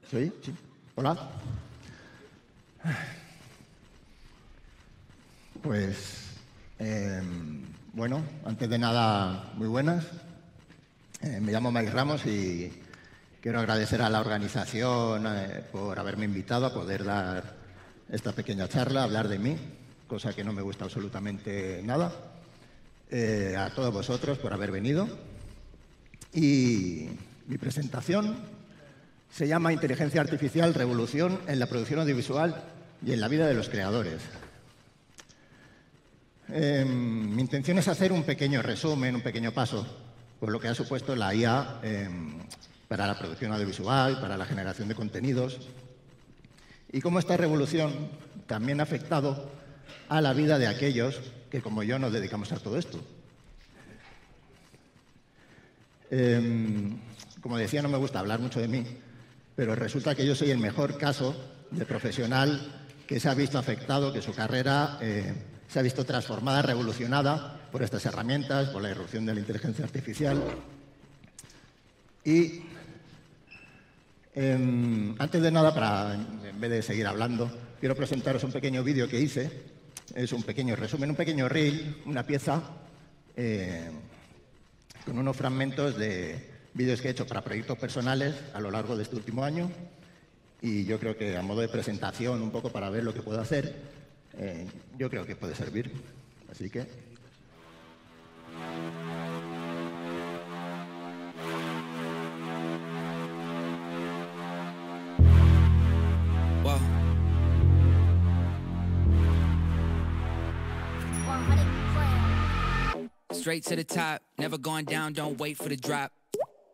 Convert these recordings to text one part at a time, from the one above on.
¿Sí? Sí. Hola. Pues, bueno, antes de nada, muy buenas. Me llamo Mike Ramos y quiero agradecer a la organización por haberme invitado a poder dar esta pequeña charla, hablar de mí, cosa que no me gusta absolutamente nada. A todos vosotros por haber venido. Y mi presentación se llama Inteligencia Artificial, revolución en la producción audiovisual y en la vida de los creadores. Mi intención es hacer un pequeño resumen, un pequeño paso por lo que ha supuesto la IA para la producción audiovisual, para la generación de contenidos y cómo esta revolución también ha afectado a la vida de aquellos que, como yo, nos dedicamos a todo esto. Como decía, no me gusta hablar mucho de mí, pero resulta que yo soy el mejor caso de profesional que se ha visto afectado, que su carrera se ha visto transformada, revolucionada por estas herramientas, por la irrupción de la inteligencia artificial. Y antes de nada, en vez de seguir hablando, quiero presentaros un pequeño vídeo que hice. Es un pequeño resumen, un pequeño reel, una pieza con unos fragmentos de vídeos que he hecho para proyectos personales a lo largo de este último año. Y yo creo que a modo de presentación, un poco para ver lo que puedo hacer, yo creo que puede servir. Así que... Wow. Straight to the top, never going down, don't wait for the drop.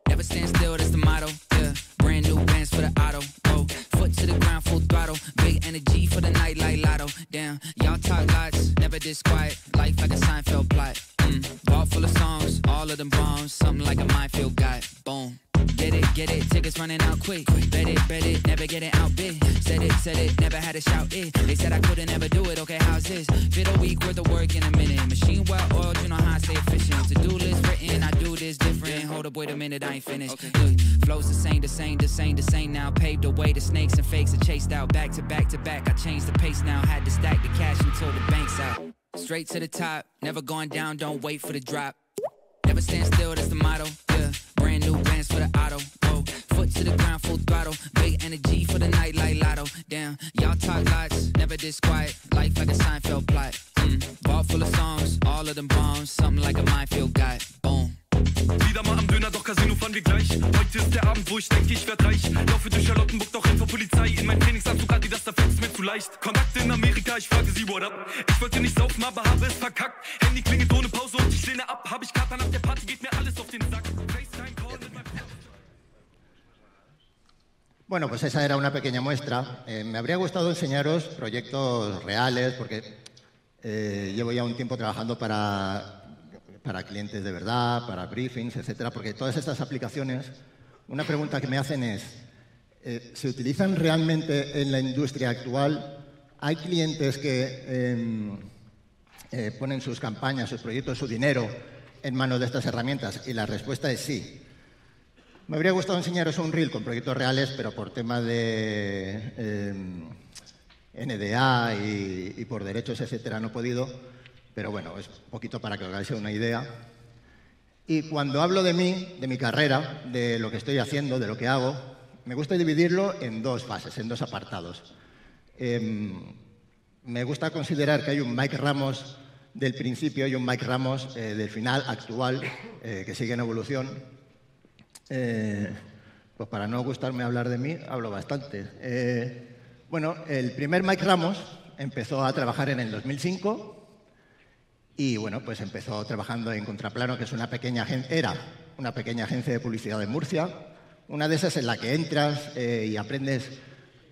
Never stand still, that's the motto, yeah. Brand new bands for the auto, oh. Foot to the ground, full throttle. Big energy for the night like lotto. Damn, y'all talk lots, never this quiet. Life like a Seinfeld plot. Vault full of songs, all of them bombs. Something like a minefield guy, boom. Get it, tickets running out quick. Bet it, never getting outbid. Said it, never had to shout it. They said I couldn't ever do it, okay, how's this? Fit a week worth of work in a minute. Machine well oiled, you know how I stay efficient. To-do list written, I do this different. Hold up, wait a minute, I ain't finished. Okay. Look, flows the same now. Paved the way, the snakes and fakes are chased out. Back to back, I changed the pace now. Had to stack the cash until the bank's out. Straight to the top, never going down, don't wait for the drop. Never stand still, that's the motto, yeah. Brand new bands for the auto, oh. Foot to the ground, full throttle. Big energy for the night like lotto. Damn, y'all talk lots, never this quiet. Life like a Seinfeld plot. Vault full of songs, all of them bombs. Something like a minefield guy, boom. Wieder mal am Döner, doch Casino fahren wir gleich. Heute ist der Abend, wo ich denke, ich werd reich. Laufe durch Charlottenburg, doch rennt vor Polizei. In mein Trainingsanzug Adidas, da fällt's mir zu leicht. Kontakte in Amerika, ich frage sie, what up? Ich wollte nicht saufen, aber habe es verkackt. Handy klingelt ohne Pause und ich lehne ab. Hab ich Kater nach der Party, geht mir alles auf den Sack. FaceTime Call mit meinem... Bueno, pues esa era una pequeña muestra. Me habría gustado enseñaros proyectos reales, porque llevo ya un tiempo trabajando para clientes de verdad, para briefings, etcétera, porque todas estas aplicaciones, una pregunta que me hacen es, ¿se utilizan realmente en la industria actual? ¿Hay clientes que ponen sus campañas, sus proyectos, su dinero en manos de estas herramientas? Y la respuesta es sí. Me habría gustado enseñaros un reel con proyectos reales, pero por tema de NDA y por derechos, etcétera, no he podido. Pero bueno, es un poquito para que os hagáis una idea. Y cuando hablo de mí, de mi carrera, de lo que estoy haciendo, de lo que hago, me gusta dividirlo en dos fases, en dos apartados. Me gusta considerar que hay un Mike Ramos del principio y un Mike Ramos del final, actual, que sigue en evolución. Pues para no gustarme hablar de mí, hablo bastante. Bueno, el primer Mike Ramos empezó a trabajar en el 2005 y bueno, pues empezó trabajando en Contraplano, que es era una pequeña agencia de publicidad de Murcia, una de esas en la que entras y aprendes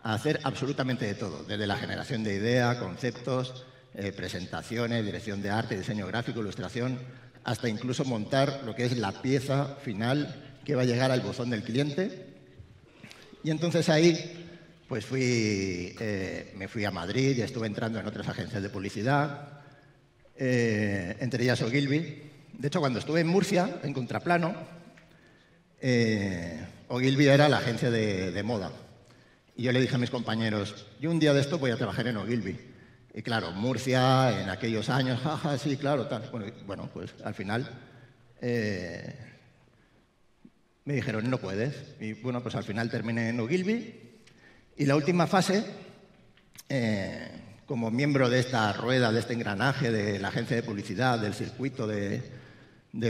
a hacer absolutamente de todo, desde la generación de idea, conceptos, presentaciones, dirección de arte, diseño gráfico, ilustración, hasta incluso montar lo que es la pieza final que va a llegar al buzón del cliente. Y entonces ahí pues me fui a Madrid y estuve entrando en otras agencias de publicidad, entre ellas Ogilvy. De hecho, cuando estuve en Murcia, en Contraplano, Ogilvy era la agencia de moda. Y yo le dije a mis compañeros, yo un día de esto voy a trabajar en Ogilvy. Y claro, Murcia, en aquellos años, jaja, sí, claro, tal. Bueno, pues al final me dijeron, no puedes. Y bueno, pues al final terminé en Ogilvy. Y la última fase, como miembro de esta rueda, de este engranaje, de la agencia de publicidad, del circuito de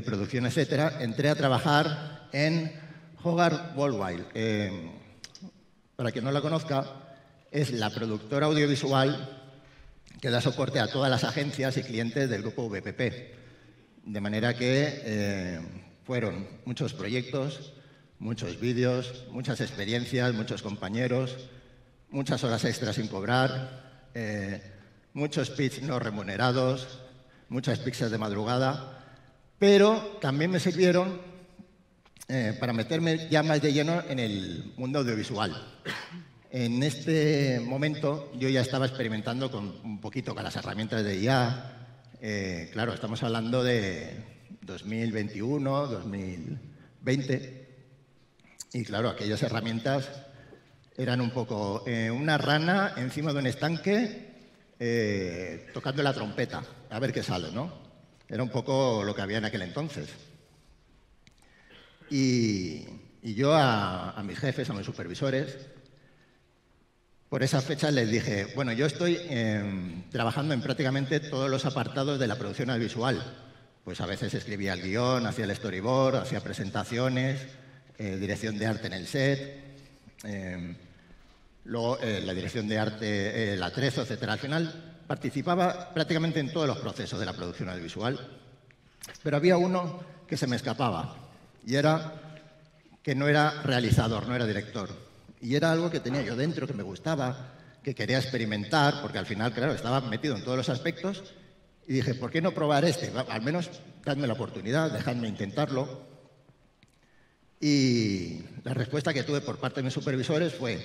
producción, etcétera, entré a trabajar en Hogarth Worldwide. Para quien no la conozca, es la productora audiovisual que da soporte a todas las agencias y clientes del grupo VPP. De manera que fueron muchos proyectos, muchos vídeos, muchas experiencias, muchos compañeros, muchas horas extras sin cobrar, muchos pitch no remunerados, muchas pizzas de madrugada, pero también me sirvieron para meterme ya más de lleno en el mundo audiovisual. En este momento yo ya estaba experimentando un poquito con las herramientas de IA. Claro, estamos hablando de 2021, 2020. Y claro, aquellas herramientas eran un poco una rana encima de un estanque tocando la trompeta, a ver qué sale, ¿no? Era un poco lo que había en aquel entonces. Y yo a mis jefes, a mis supervisores, por esa fecha les dije, bueno, yo estoy trabajando en prácticamente todos los apartados de la producción audiovisual. Pues a veces escribía el guión, hacía el storyboard, hacía presentaciones, dirección de arte en el set, luego la dirección de arte, el atrezo, etc. Al final participaba prácticamente en todos los procesos de la producción audiovisual, pero había uno que se me escapaba, y era que no era realizador, no era director. Y era algo que tenía yo dentro, que me gustaba, que quería experimentar, porque al final, claro, estaba metido en todos los aspectos, y dije, ¿por qué no probar este? Al menos dadme la oportunidad, dejadme intentarlo. Y la respuesta que tuve por parte de mis supervisores fue,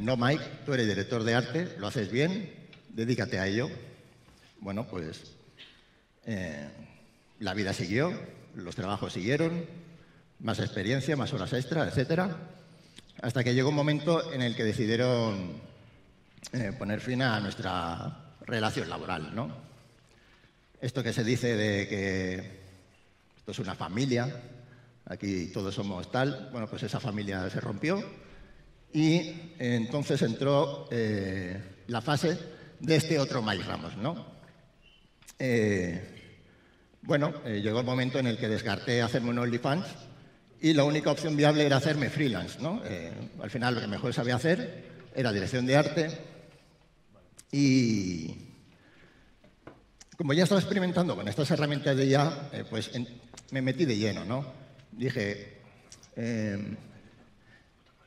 no, Mike, tú eres director de arte, lo haces bien, dedícate a ello. Bueno, pues la vida siguió, los trabajos siguieron, más experiencia, más horas extra, etcétera. Hasta que llegó un momento en el que decidieron poner fin a nuestra relación laboral, ¿no? Esto que se dice de que esto es una familia, aquí todos somos tal, bueno, pues esa familia se rompió y entonces entró la fase de este otro Mike Ramos, ¿no? Llegó el momento en el que descarté hacerme un OnlyFans y la única opción viable era hacerme freelance, ¿no? Al final lo que mejor sabía hacer era dirección de arte y como ya estaba experimentando con estas herramientas de IA, pues me metí de lleno, ¿no? Dije,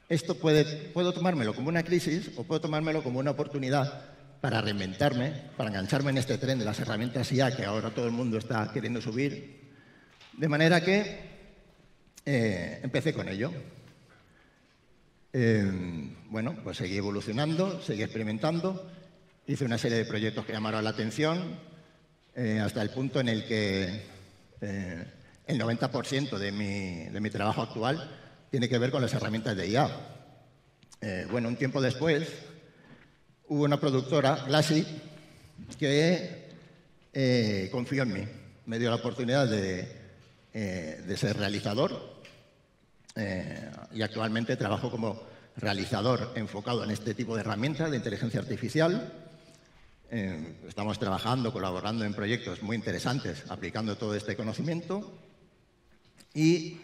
esto puedo tomármelo como una crisis o puedo tomármelo como una oportunidad para reinventarme, para engancharme en este tren de las herramientas IA que ahora todo el mundo está queriendo subir, de manera que empecé con ello. Pues seguí evolucionando, seguí experimentando, hice una serie de proyectos que llamaron la atención, hasta el punto en el que el 90% de mi trabajo actual tiene que ver con las herramientas de IA. Un tiempo después hubo una productora, Glassy, que confió en mí, me dio la oportunidad de ser realizador y actualmente trabajo como realizador enfocado en este tipo de herramientas de inteligencia artificial. Estamos trabajando, colaborando en proyectos muy interesantes, aplicando todo este conocimiento y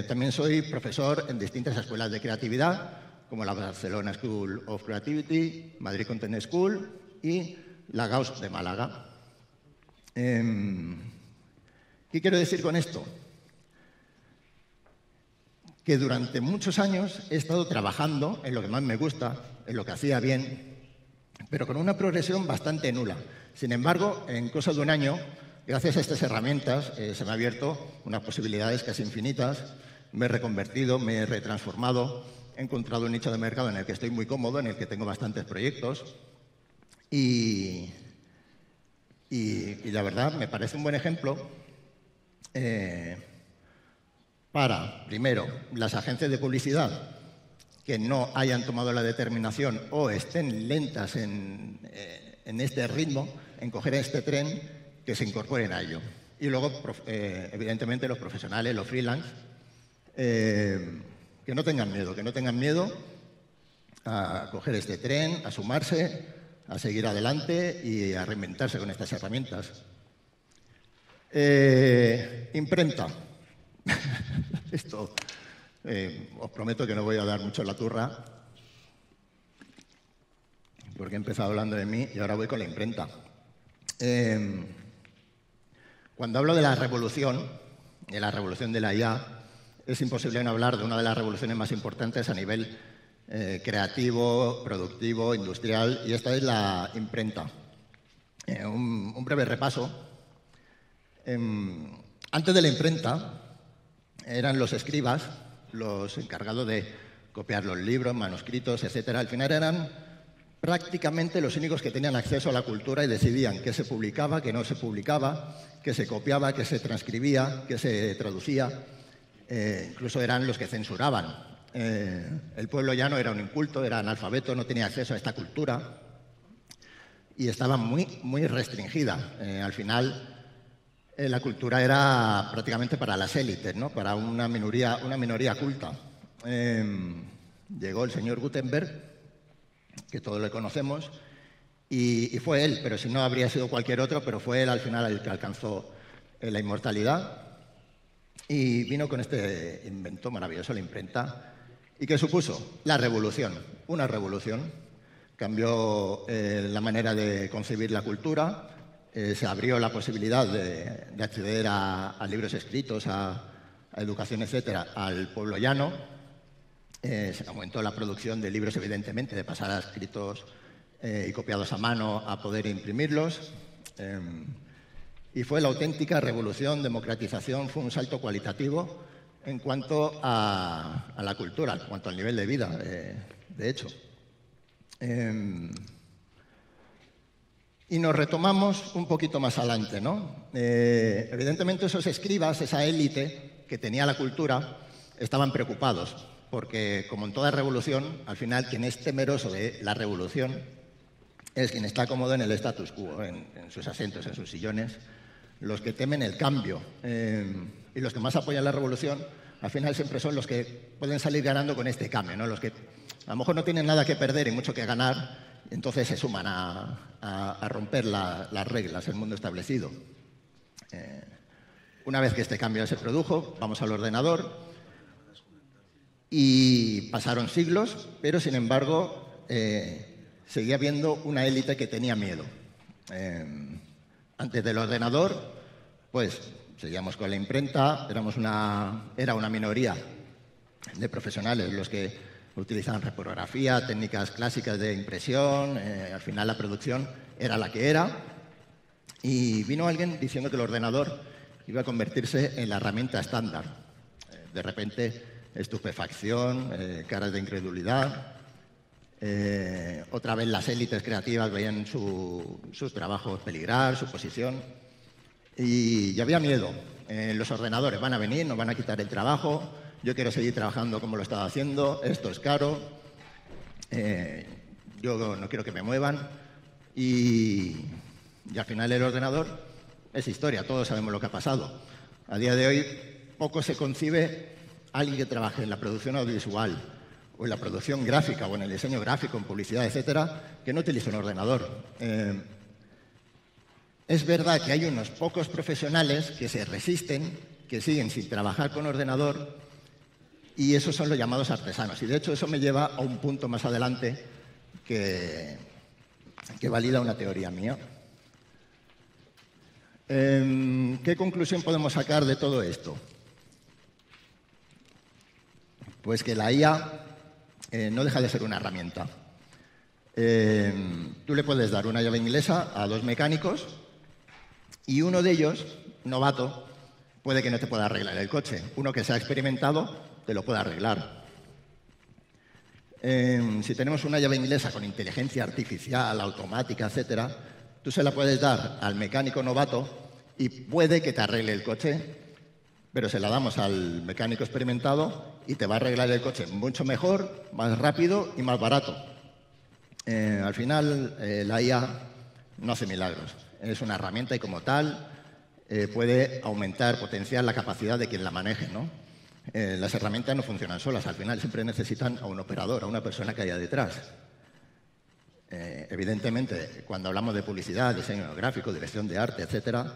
también soy profesor en distintas escuelas de creatividad, como la Barcelona School of Creativity, Madrid Content School y la Gauss de Málaga. ¿Qué quiero decir con esto? Que durante muchos años he estado trabajando en lo que más me gusta, en lo que hacía bien, pero con una progresión bastante nula. Sin embargo, en cosa de un año, gracias a estas herramientas, se me han abierto unas posibilidades casi infinitas, me he reconvertido, me he retransformado, he encontrado un nicho de mercado en el que estoy muy cómodo, en el que tengo bastantes proyectos y la verdad me parece un buen ejemplo para, primero, las agencias de publicidad que no hayan tomado la determinación o estén lentas en este ritmo, en coger este tren, que se incorporen a ello. Y luego, evidentemente, los profesionales, los freelance, que no tengan miedo a coger este tren, a sumarse, a seguir adelante y a reinventarse con estas herramientas. Imprenta. Esto, os prometo que no voy a dar mucho la turra, porque he empezado hablando de mí y ahora voy con la imprenta. Cuando hablo de la revolución de la IA, es imposible no hablar de una de las revoluciones más importantes a nivel creativo, productivo, industrial, y esta es la imprenta. Un breve repaso. Antes de la imprenta eran los escribas los encargados de copiar los libros, manuscritos, etc. Al final eran prácticamente los únicos que tenían acceso a la cultura y decidían qué se publicaba, qué no se publicaba, qué se copiaba, qué se transcribía, qué se traducía. Incluso eran los que censuraban. El pueblo llano era un inculto, era analfabeto, no tenía acceso a esta cultura y estaba muy restringida. Al final, la cultura era prácticamente para las élites, ¿no? Para una minoría culta. Llegó el señor Gutenberg, que todos le conocemos, y fue él, pero si no habría sido cualquier otro, pero fue él al final el que alcanzó la inmortalidad y vino con este invento maravilloso, la imprenta. ¿Y qué supuso? La revolución, una revolución. Cambió la manera de concebir la cultura, se abrió la posibilidad de acceder a libros escritos, a educación, etcétera, al pueblo llano. Se aumentó la producción de libros, evidentemente, de pasar a escritos y copiados a mano a poder imprimirlos. Y fue la auténtica revolución, democratización, fue un salto cualitativo en cuanto a la cultura, en cuanto al nivel de vida, de hecho. Y nos retomamos un poquito más adelante, ¿no? Evidentemente esos escribas, esa élite que tenía la cultura, estaban preocupados, porque como en toda revolución, al final quien es temeroso de la revolución es quien está cómodo en el status quo, en sus asientos, en sus sillones. Los que temen el cambio y los que más apoyan la revolución, al final siempre son los que pueden salir ganando con este cambio, ¿no? Los que a lo mejor no tienen nada que perder y mucho que ganar, entonces se suman a romper las reglas, el mundo establecido. Una vez que este cambio se produjo, vamos al ordenador y pasaron siglos, pero sin embargo seguía habiendo una élite que tenía miedo. Antes del ordenador, pues seguíamos con la imprenta, era una minoría de profesionales los que utilizaban reprografía, técnicas clásicas de impresión, al final la producción era la que era, y vino alguien diciendo que el ordenador iba a convertirse en la herramienta estándar. De repente, estupefacción, caras de incredulidad. Otra vez las élites creativas veían sus trabajos peligrar, su posición, y había miedo. Los ordenadores van a venir, nos van a quitar el trabajo, yo quiero seguir trabajando como lo estaba haciendo, esto es caro, yo no quiero que me muevan, y al final el ordenador es historia, todos sabemos lo que ha pasado. A día de hoy poco se concibe alguien que trabaje en la producción audiovisual o en la producción gráfica o en el diseño gráfico, en publicidad, etcétera, que no utilice un ordenador. Es verdad que hay unos pocos profesionales que se resisten, que siguen sin trabajar con ordenador, y esos son los llamados artesanos. Y de hecho eso me lleva a un punto más adelante que valida una teoría mía. ¿Qué conclusión podemos sacar de todo esto? Pues que la IA no deja de ser una herramienta. Tú le puedes dar una llave inglesa a dos mecánicos y uno de ellos, novato, puede que no te pueda arreglar el coche. Uno que se ha experimentado te lo puede arreglar. Si tenemos una llave inglesa con inteligencia artificial, automática, etcétera, tú se la puedes dar al mecánico novato y puede que te arregle el coche, pero se la damos al mecánico experimentado y te va a arreglar el coche mucho mejor, más rápido y más barato. Al final, la IA no hace milagros. Es una herramienta y como tal puede aumentar, potenciar la capacidad de quien la maneje, ¿no? Las herramientas no funcionan solas. Al final siempre necesitan a un operador, a una persona que haya detrás. Evidentemente, cuando hablamos de publicidad, diseño gráfico, dirección de arte, etcétera,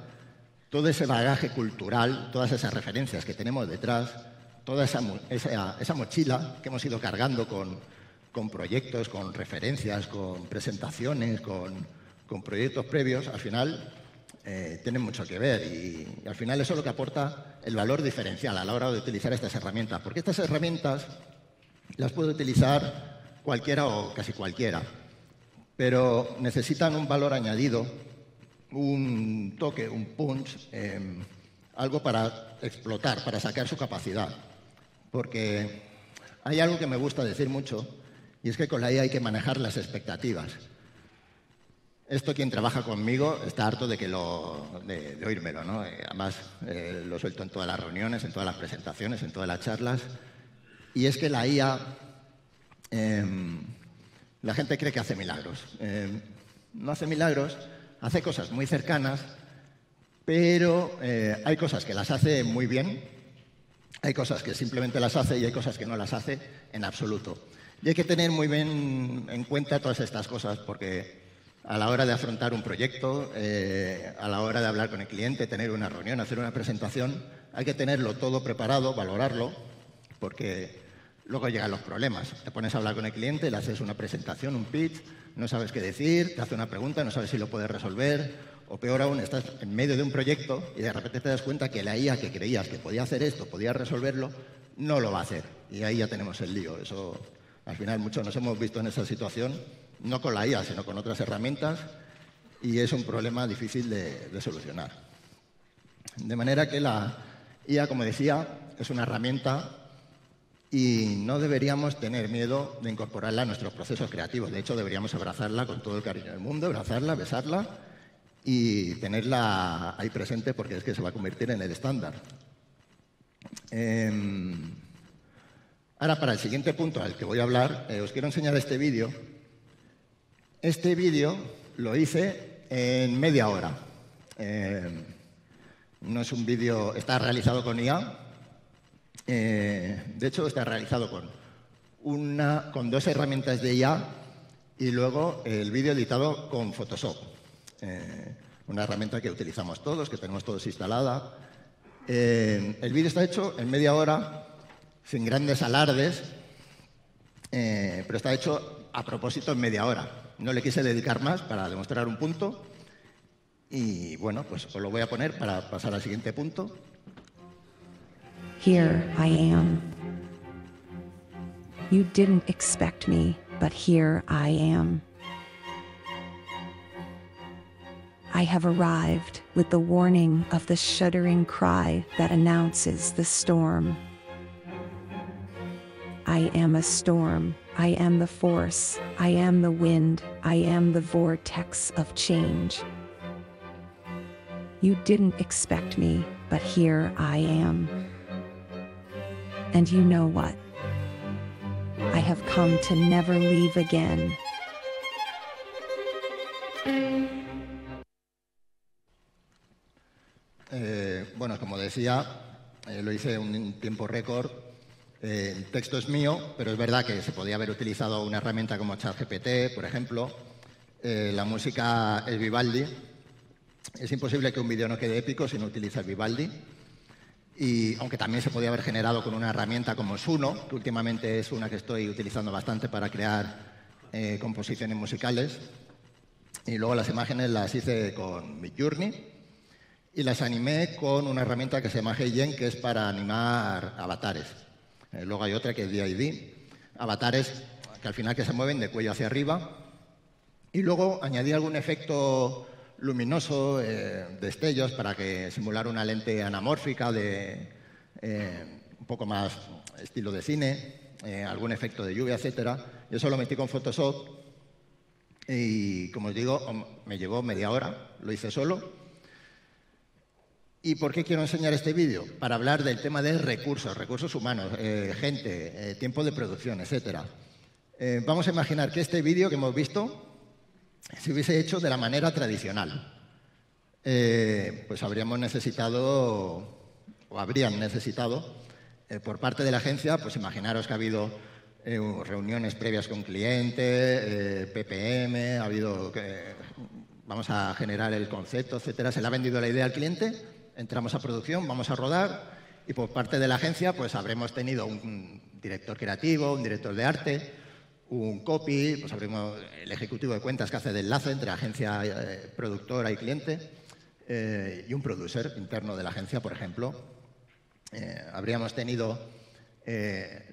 todo ese bagaje cultural, todas esas referencias que tenemos detrás, toda esa mochila que hemos ido cargando con proyectos, con referencias, con presentaciones, con proyectos previos, al final tienen mucho que ver y al final eso es lo que aporta el valor diferencial a la hora de utilizar estas herramientas. Porque estas herramientas las puede utilizar cualquiera o casi cualquiera, pero necesitan un valor añadido, un toque, un punch, algo para explotar, para sacar su capacidad. Porque hay algo que me gusta decir mucho, y es que con la IA hay que manejar las expectativas. Esto quien trabaja conmigo está harto de oírmelo, ¿no? Además, lo suelto en todas las reuniones, en todas las presentaciones, en todas las charlas. Y es que la IA, la gente cree que hace milagros. No hace milagros. Hace cosas muy cercanas, pero hay cosas que las hace muy bien, hay cosas que simplemente las hace y hay cosas que no las hace en absoluto. Y hay que tener muy bien en cuenta todas estas cosas porque a la hora de afrontar un proyecto, a la hora de hablar con el cliente, tener una reunión, hacer una presentación, hay que tenerlo todo preparado, valorarlo, porque luego llegan los problemas. Te pones a hablar con el cliente, le haces una presentación, un pitch, no sabes qué decir, te hace una pregunta, no sabes si lo puedes resolver, o peor aún, estás en medio de un proyecto y de repente te das cuenta que la IA que creías que podía hacer esto, podía resolverlo, no lo va a hacer. Y ahí ya tenemos el lío. Eso, al final, muchos nos hemos visto en esa situación, no con la IA, sino con otras herramientas, y es un problema difícil de solucionar. De manera que la IA, como decía, es una herramienta y no deberíamos tener miedo de incorporarla a nuestros procesos creativos. De hecho, deberíamos abrazarla con todo el cariño del mundo, abrazarla, besarla y tenerla ahí presente porque es que se va a convertir en el estándar. Ahora, para el siguiente punto al que voy a hablar, os quiero enseñar este vídeo. Este vídeo lo hice en media hora. No es un vídeo, está realizado con IA. De hecho, está realizado con dos herramientas de IA y luego el vídeo editado con Photoshop, una herramienta que utilizamos todos, que tenemos todos instalada. El vídeo está hecho en media hora, sin grandes alardes, pero está hecho a propósito en media hora. No le quise dedicar más para demostrar un punto y, bueno, pues os lo voy a poner para pasar al siguiente punto. Here I am. You didn't expect me, but here I am. I have arrived with the warning of the shuddering cry that announces the storm. I am a storm. I am the force. I am the wind. I am the vortex of change. You didn't expect me, but here I am. And you know what? I have come to never leave again. Bueno, como decía, lo hice en un tiempo récord. El texto es mío, pero es verdad que se podía haber utilizado una herramienta como ChatGPT, por ejemplo. La música es Vivaldi. Es imposible que un vídeo no quede épico si no utilizas Vivaldi. Y aunque también se podía haber generado con una herramienta como Suno, que últimamente es una que estoy utilizando bastante para crear composiciones musicales. Y luego las imágenes las hice con Midjourney y las animé con una herramienta que se llama HeyGen, que es para animar avatares. Luego hay otra que es DID, avatares que al final que se mueven de cuello hacia arriba. Y luego añadí algún efecto luminoso, destellos, para que simulara una lente anamórfica de un poco más estilo de cine, algún efecto de lluvia, etcétera. Y eso lo metí con Photoshop y, como os digo, me llevó media hora, lo hice solo. ¿Y por qué quiero enseñar este vídeo? Para hablar del tema de recursos humanos, gente, tiempo de producción, etc. Vamos a imaginar que este vídeo que hemos visto se hubiese hecho de la manera tradicional. Pues habrían necesitado, por parte de la agencia, pues imaginaros que ha habido reuniones previas con cliente, PPM, ha habido vamos a generar el concepto, etcétera. Se le ha vendido la idea al cliente, entramos a producción, vamos a rodar y por parte de la agencia pues habremos tenido un director creativo, un director de arte, un copy, pues habremos el ejecutivo de cuentas que hace de enlace entre agencia productora y cliente y un producer interno de la agencia, por ejemplo. Habríamos tenido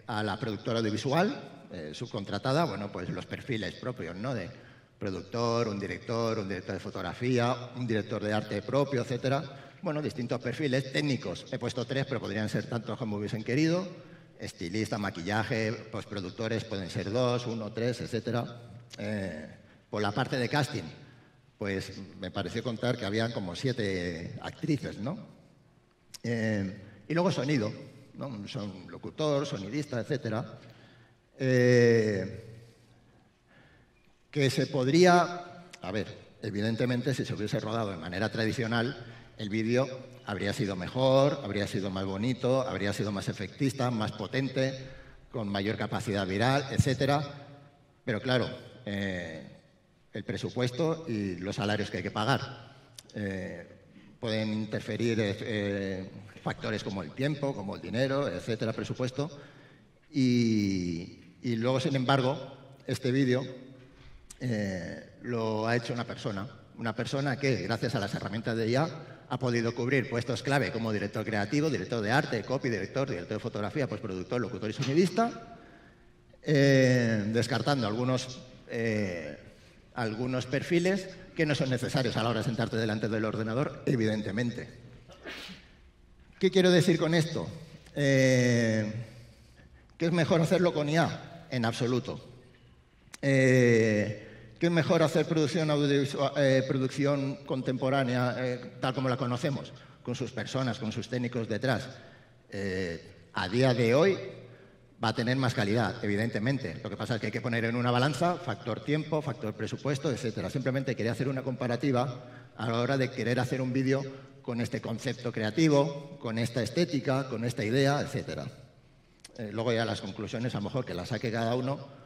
a la productora audiovisual subcontratada, bueno, pues los perfiles propios, ¿no? De productor, un director de fotografía, un director de arte propio, etcétera. Bueno, distintos perfiles técnicos. He puesto 3, pero podrían ser tantos como hubiesen querido. Estilista, maquillaje, postproductores pueden ser 2, 1, 3, etcétera. Por la parte de casting, pues me pareció contar que habían como 7 actrices, ¿no? Y luego sonido, ¿no? Son locutor, sonidista, etcétera. Que se podría... A ver, evidentemente, si se hubiese rodado de manera tradicional, el vídeo habría sido mejor, habría sido más bonito, habría sido más efectista, más potente, con mayor capacidad viral, etcétera. Pero claro, el presupuesto y los salarios que hay que pagar. Pueden interferir factores como el tiempo, como el dinero, etcétera, presupuesto. Y luego, sin embargo, este vídeo lo ha hecho una persona que, gracias a las herramientas de IA, ha podido cubrir puestos clave como director creativo, director de arte, copy, director de fotografía, postproductor, locutor y sonidista, descartando algunos perfiles que no son necesarios a la hora de sentarte delante del ordenador, evidentemente. ¿Qué quiero decir con esto? ¿Que es mejor hacerlo con IA? En absoluto. ¿Qué es mejor hacer producción contemporánea tal como la conocemos? Con sus personas, con sus técnicos detrás. A día de hoy va a tener más calidad, evidentemente. Lo que pasa es que hay que poner en una balanza factor tiempo, factor presupuesto, etcétera. Simplemente quería hacer una comparativa a la hora de querer hacer un vídeo con este concepto creativo, con esta estética, con esta idea, etcétera. Luego ya las conclusiones, a lo mejor que las saque cada uno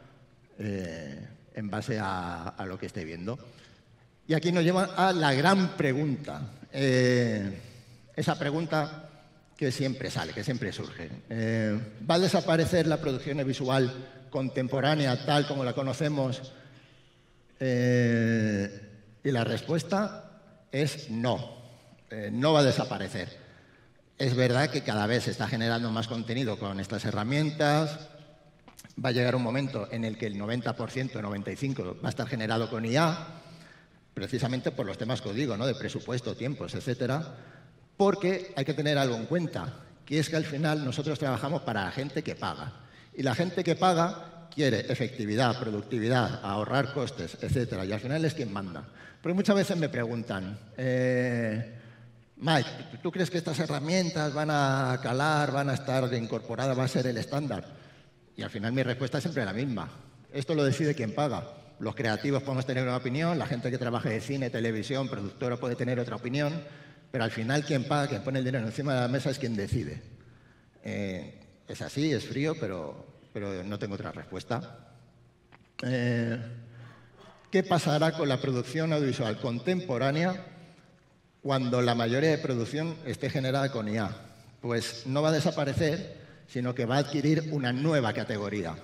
en base a lo que esté viendo. Y aquí nos lleva a la gran pregunta. Esa pregunta que siempre sale, que siempre surge. ¿Va a desaparecer la producción visual contemporánea tal como la conocemos? Y la respuesta es no. No va a desaparecer. Es verdad que cada vez se está generando más contenido con estas herramientas. Va a llegar un momento en el que el 90%, 95% va a estar generado con IA, precisamente por los temas que os digo, ¿no? De presupuesto, tiempos, etcétera. Porque hay que tener algo en cuenta, que es que al final nosotros trabajamos para la gente que paga. Y la gente que paga quiere efectividad, productividad, ahorrar costes, etcétera. Y al final es quien manda. Porque muchas veces me preguntan, Mike, ¿tú crees que estas herramientas van a calar, van a estar incorporadas, va a ser el estándar? Y al final mi respuesta es siempre la misma. Esto lo decide quien paga. Los creativos podemos tener una opinión, la gente que trabaja de cine, televisión, productora puede tener otra opinión, pero al final quien paga, quien pone el dinero encima de la mesa es quien decide. Es así, es frío, pero no tengo otra respuesta. ¿Qué pasará con la producción audiovisual contemporánea cuando la mayoría de producción esté generada con IA? Pues no va a desaparecer, sino que va a adquirir una nueva categoría.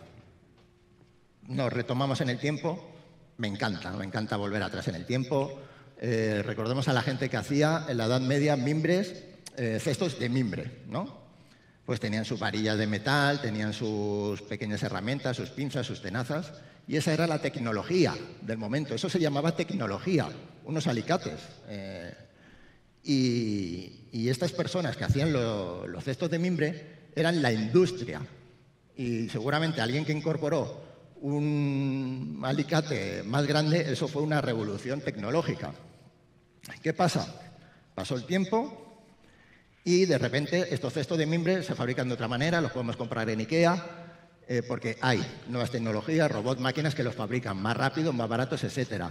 Nos retomamos en el tiempo. Me encanta volver atrás en el tiempo. Recordemos a la gente que hacía en la Edad Media mimbres, cestos de mimbre, ¿no? Pues tenían sus varillas de metal, tenían sus pequeñas herramientas, sus pinzas, sus tenazas, y esa era la tecnología del momento. Eso se llamaba tecnología, unos alicates. Y estas personas que hacían los cestos de mimbre eran la industria. Y seguramente alguien que incorporó un alicate más grande, eso fue una revolución tecnológica. ¿Qué pasa? Pasó el tiempo Y de repente estos cestos de mimbre se fabrican de otra manera, los podemos comprar en IKEA, porque hay nuevas tecnologías, robots, máquinas que los fabrican más rápido, más baratos, etc.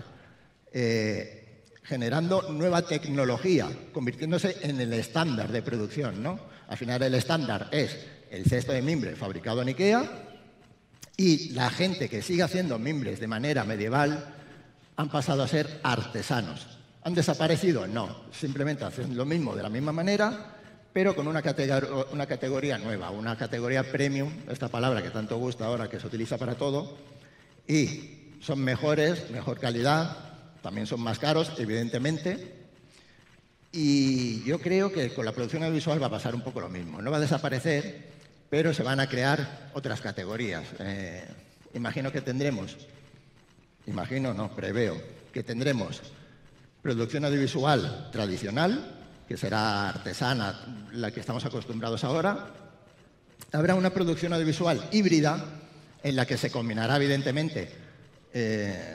Generando nueva tecnología, convirtiéndose en el estándar de producción, ¿no? Al final el estándar es el cesto de mimbre fabricado en IKEA y la gente que sigue haciendo mimbres de manera medieval han pasado a ser artesanos. ¿Han desaparecido? No, simplemente hacen lo mismo de la misma manera, pero con una categoría nueva, una categoría premium, esta palabra que tanto gusta ahora, que se utiliza para todo, y son mejores, mejor calidad, también son más caros, evidentemente, y yo creo que con la producción audiovisual va a pasar un poco lo mismo. No va a desaparecer, pero se van a crear otras categorías. Imagino que tendremos, preveo, que tendremos producción audiovisual tradicional, que será artesana, la que estamos acostumbrados ahora. Habrá una producción audiovisual híbrida, en la que se combinará, evidentemente,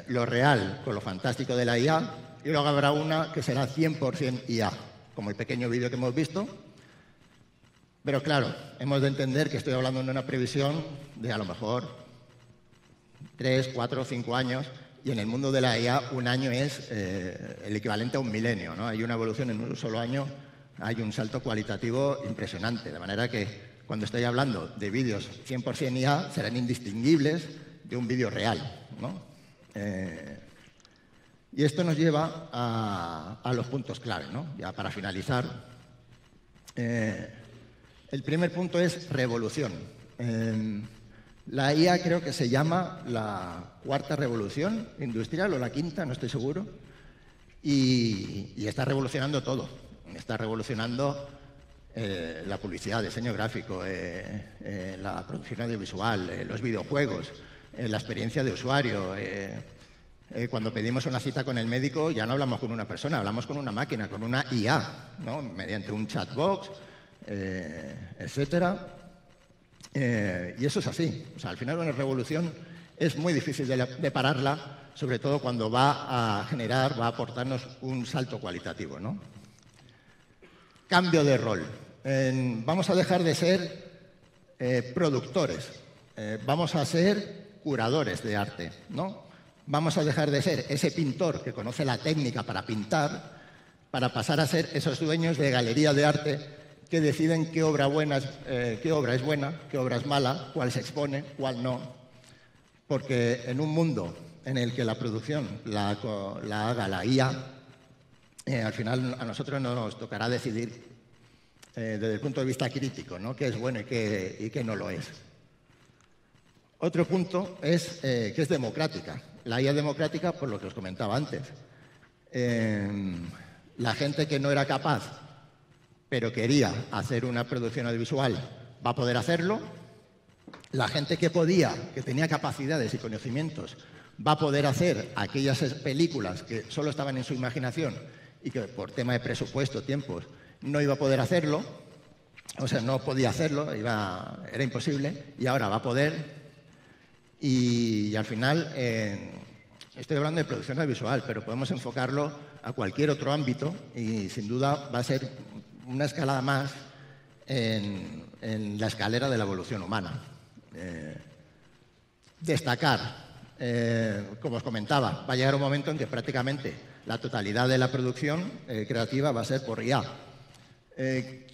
lo real con lo fantástico de la IA, y luego habrá una que será 100% IA, como el pequeño vídeo que hemos visto. Pero claro, hemos de entender que estoy hablando de una previsión de a lo mejor 3, 4, 5 años, y en el mundo de la IA un año es el equivalente a un milenio, ¿no? Hay una evolución en un solo año, hay un salto cualitativo impresionante, de manera que cuando estoy hablando de vídeos 100% IA serán indistinguibles de un vídeo real, ¿no? Y esto nos lleva a los puntos clave, ¿no? Ya para finalizar, el primer punto es revolución. La IA creo que se llama la cuarta revolución industrial o la quinta, no estoy seguro, y está revolucionando todo. Está revolucionando la publicidad, diseño gráfico, la producción audiovisual, los videojuegos, la experiencia de usuario. Cuando pedimos una cita con el médico ya no hablamos con una persona, hablamos con una máquina, con una IA, ¿no? Mediante un chatbox, etcétera. Y eso es así. O sea, al final una revolución es muy difícil de pararla, sobre todo cuando va a aportarnos un salto cualitativo, ¿no? Cambio de rol. Vamos a dejar de ser productores, vamos a ser curadores de arte, ¿no? Vamos a dejar de ser ese pintor que conoce la técnica para pintar, para pasar a ser esos dueños de galería de arte que deciden qué obra es buena, qué obra es mala, cuál se expone, cuál no. Porque en un mundo en el que la producción la haga la IA, al final a nosotros nos tocará decidir desde el punto de vista crítico, ¿no? Qué es bueno y qué no lo es. Otro punto es que es democrática. La IA democrática, por lo que os comentaba antes. La gente que no era capaz, pero quería hacer una producción audiovisual, va a poder hacerlo. La gente que podía, que tenía capacidades y conocimientos, va a poder hacer aquellas películas que solo estaban en su imaginación y que por tema de presupuesto, tiempos, no iba a poder hacerlo, o sea, no podía hacerlo, era imposible, y ahora va a poder. Y al final, estoy hablando de producción audiovisual, pero podemos enfocarlo a cualquier otro ámbito y sin duda va a ser una escalada más en la escalera de la evolución humana. Destacar, como os comentaba, va a llegar un momento en que prácticamente la totalidad de la producción creativa va a ser por IA.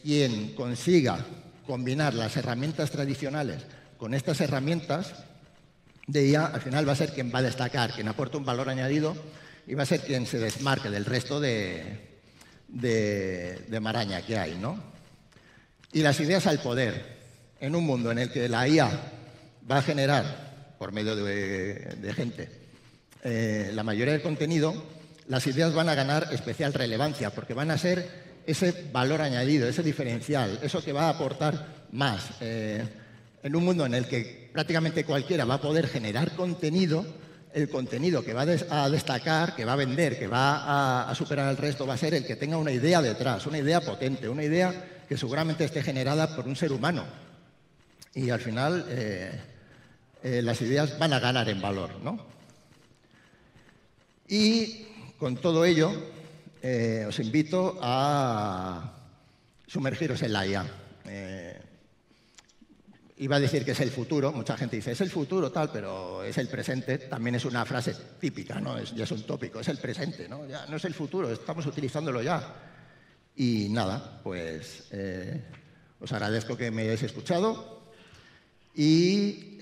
Quien consiga combinar las herramientas tradicionales con estas herramientas de IA, al final va a ser quien va a destacar, quien aporta un valor añadido y va a ser quien se desmarque del resto de maraña que hay, ¿no? Y las ideas al poder. En un mundo en el que la IA va a generar, por medio de gente, la mayoría del contenido, las ideas van a ganar especial relevancia porque van a ser ese valor añadido, ese diferencial, eso que va a aportar más. En un mundo en el que prácticamente cualquiera va a poder generar contenido, el contenido que va a destacar, que va a vender, que va a superar al resto, va a ser el que tenga una idea detrás, una idea potente, una idea que seguramente esté generada por un ser humano. Y al final las ideas van a ganar en valor, ¿no? Y con todo ello os invito a sumergiros en la IA. Iba a decir que es el futuro, mucha gente dice, es el futuro, tal, pero es el presente. También es una frase típica, ¿no? Ya es un tópico, es el presente, ¿no? Ya no es el futuro, estamos utilizándolo ya. Y nada, pues os agradezco que me hayáis escuchado y,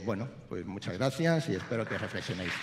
bueno, pues muchas gracias y espero que reflexionéis.